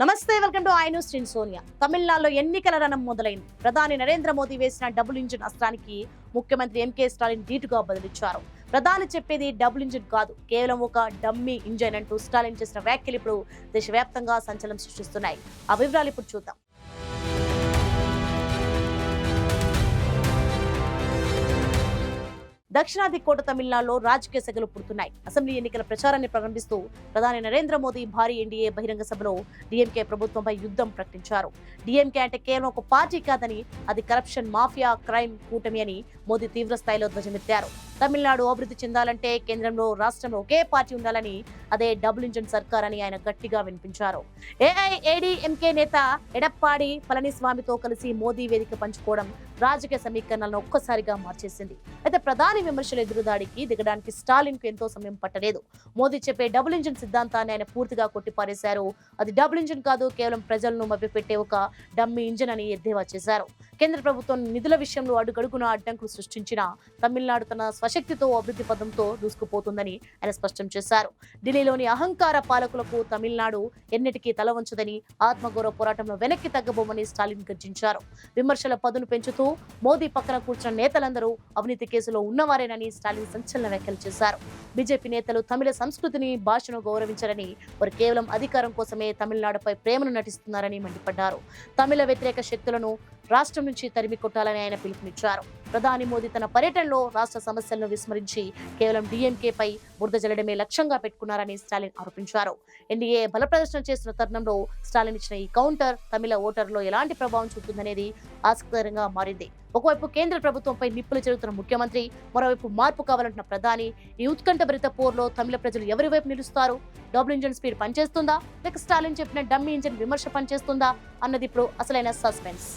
నమస్తే, welcome to I news టీన్ సోనియా. తమిళనాడులో ఎన్నికల రణం మొదలైంది. ప్రధాని నరేంద్ర మోదీ వేసిన డబుల్ ఇంజిన్ అస్త్రానికి ముఖ్యమంత్రి ఎంకే స్టాలిన్ ధీటుగా బదులిచ్చారు. ప్రధాని చెప్పేది డబుల్ ఇంజిన్ కాదు, కేవలం ఒక డమ్మీ ఇంజిన్ అంటూ స్టాలిన్ చేసిన వ్యాఖ్యలు ఇప్పుడు దేశవ్యాప్తంగా సంచలనం సృష్టిస్తున్నాయి. ఆ వివరాలు ఇప్పుడు చూద్దాం. దక్షిణాది కోట తమిళనాడులో రాజకీయ సెగలు పుడుతున్నాయి. అసెంబ్లీ ఎన్నికల ప్రచారాన్ని ప్రారంభిస్తూ ప్రధాని నరేంద్ర మోదీ భారీ ఎన్డీఏ బహిరంగ సభలో డీఎంకే ప్రభుత్వంపై యుద్ధం ప్రకటించారు. డీఎంకే అంటే కేవలం ఒక పార్టీ కాదని, అది కరప్షన్, మాఫియా, క్రైమ్ కూటమి అని మోదీ తీవ్ర స్థాయిలో ధ్వజమెత్తారు. తమిళనాడు అభివృద్ధి చెందాలంటే కేంద్రంలో, రాష్ట్రంలో ఒకే పార్టీ ఉండాలని, అదే డబుల్ ఇంజిన్ సర్కార్ అని ఆయన గట్టిగా వినిపించారు. ఏఐఏడీఎంకే నేత ఎడప్పాడి పళనిస్వామితో కలిసి మోదీ వేదిక పంచుకోవడం రాజకీయ సమీకరణలను ఒక్కసారిగా మార్చేసింది. అయితే ప్రధాని విమర్శల ఎదురుదాడికి దిగడానికి స్టాలిన్ కు ఎంతో సమయం పట్టలేదు. మోదీ చెప్పే డబుల్ ఇంజిన్ సిద్ధాంతాన్ని ఆయన పూర్తిగా కొట్టిపారేశారు. అది డబుల్ ఇంజిన్ కాదు, కేవలం ప్రజలను మభ్యపెట్టే ఒక డమ్మీ ఇంజిన్ అని ఎద్దేవా చేశారు. కేంద్ర ప్రభుత్వం నిధుల విషయంలో అడుగడుగున అడ్డంకులు సృష్టించిన తమిళనాడు తన స్వశక్తితో అభివృద్ధి పదంతో దూసుకుపోతుందని ఆయన స్పష్టం చేశారు. ఢిల్లీలోని అహంకార పాలకులకు తమిళనాడు ఎన్నిటికీ తల వంచదని, ఆత్మగౌరవ పోరాటంలో వెనక్కి తగ్గబోమని స్టాలిన్ గర్జించారు. విమర్శల పదును పెంచుతూ మోదీ పక్కన కూర్చున్న నేతలందరూ అవినీతి కేసులో ఉన్నవారేనని స్టాలిన్ సంచలన వ్యాఖ్యలు చేశారు. బీజేపీ నేతలు తమిళ సంస్కృతిని, భాషను గౌరవించారని, వారు కేవలం అధికారం కోసమే తమిళనాడుపై ప్రేమను నటిస్తున్నారని మండిపడ్డారు. తమిళ వ్యతిరేక శక్తులను రాష్ట్రం నుంచి తరిమి కొట్టాలని ఆయన పిలుపునిచ్చారు. ప్రధాని మోదీ తన పర్యటనలో రాష్ట్ర సమస్యలను విస్మరించి కేవలం డీఎంకేపై బురద జల్లడమే లక్ష్యంగా పెట్టుకున్నారని స్టాలిన్ ఆరోపించారు. ఎన్డీఏ బల ప్రదర్శన చేస్తున్న తరుణంలో స్టాలిన్ ఇచ్చిన ఈ కౌంటర్ తమిళ ఓటర్లో ఎలాంటి ప్రభావం చూపుతుందనేది ఆసక్తికరంగా మారింది. ఒకవైపు కేంద్ర ప్రభుత్వంపై నిప్పులు చెరుగుతున్న ముఖ్యమంత్రి, మరోవైపు మార్పు కావాలంటున్న ప్రధాని. ఈ ఉత్కంఠభరిత పోర్లో తమిళ ప్రజలు ఎవరి వైపు నిలుస్తారు? డబుల్ ఇంజిన్ స్పీడ్ పనిచేస్తుందా, లేక స్టాలిన్ చెప్పిన డమ్మీ ఇంజిన్ విమర్శ పనిచేస్తుందా అన్నది ఇప్పుడు అసలైన సస్పెన్స్.